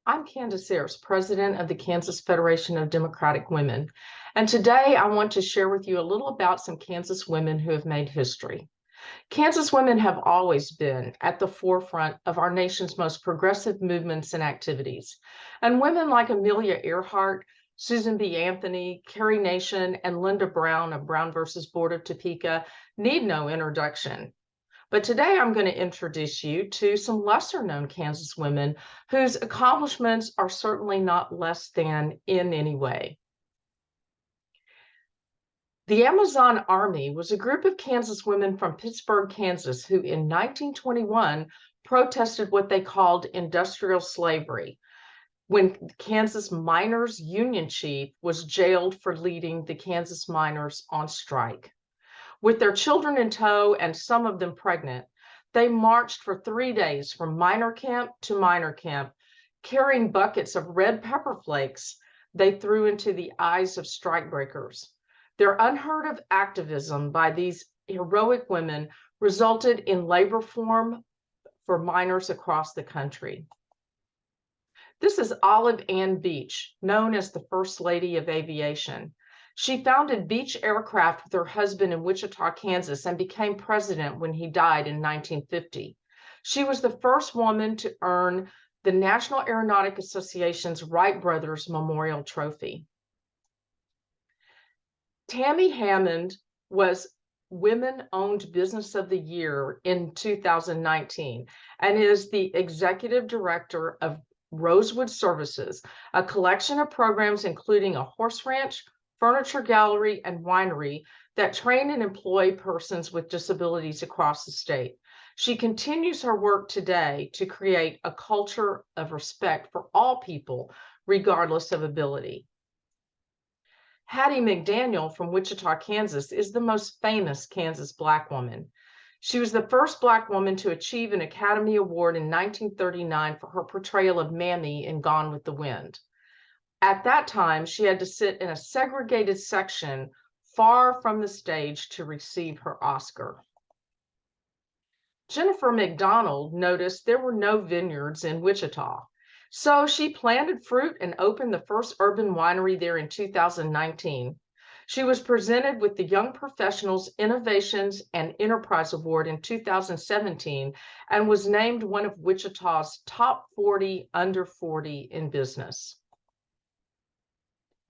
I'm Candace Ayers, President of the Kansas Federation of Democratic Women, and today I want to share with you a little about some Kansas women who have made history. Kansas women have always been at the forefront of our nation's most progressive movements and activities, and women like Amelia Earhart, Susan B. Anthony, Carrie Nation, and Linda Brown of Brown versus Board of Topeka need no introduction. But today I'm going to introduce you to some lesser known Kansas women whose accomplishments are certainly not less than in any way. The Amazon Army was a group of Kansas women from Pittsburgh, Kansas, who in 1921 protested what they called industrial slavery, when Kansas Miners Union chief was jailed for leading the Kansas miners on strike. With their children in tow and some of them pregnant, they marched for 3 days from miner camp to miner camp, carrying buckets of red pepper flakes they threw into the eyes of strikebreakers. Their unheard of activism by these heroic women resulted in labor reform for miners across the country. This is Olive Ann Beach, known as the First Lady of Aviation. She founded Beech Aircraft with her husband in Wichita, Kansas, and became president when he died in 1950. She was the first woman to earn the National Aeronautic Association's Wright Brothers Memorial Trophy. Tammy Hammond was Women-Owned Business of the Year in 2019 and is the executive director of Rosewood Services, a collection of programs including a horse ranch, furniture gallery, and winery that train and employ persons with disabilities across the state. She continues her work today to create a culture of respect for all people, regardless of ability. Hattie McDaniel from Wichita, Kansas, is the most famous Kansas Black woman. She was the first Black woman to achieve an Academy Award in 1939 for her portrayal of Mammy in Gone with the Wind. At that time, she had to sit in a segregated section far from the stage to receive her Oscar. Jennifer McDonald noticed there were no vineyards in Wichita, so she planted fruit and opened the first urban winery there in 2019. She was presented with the Young Professionals Innovations and Enterprise Award in 2017 and was named one of Wichita's top 40 under 40 in business.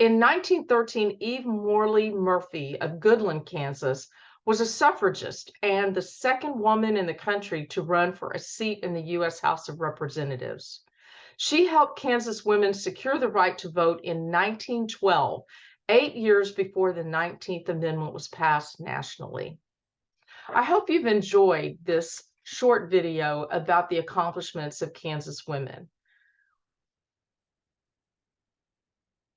In 1913, Eve Morley Murphy of Goodland, Kansas, was a suffragist and the second woman in the country to run for a seat in the U.S. House of Representatives. She helped Kansas women secure the right to vote in 1912, 8 years before the 19th Amendment was passed nationally. I hope you've enjoyed this short video about the accomplishments of Kansas women.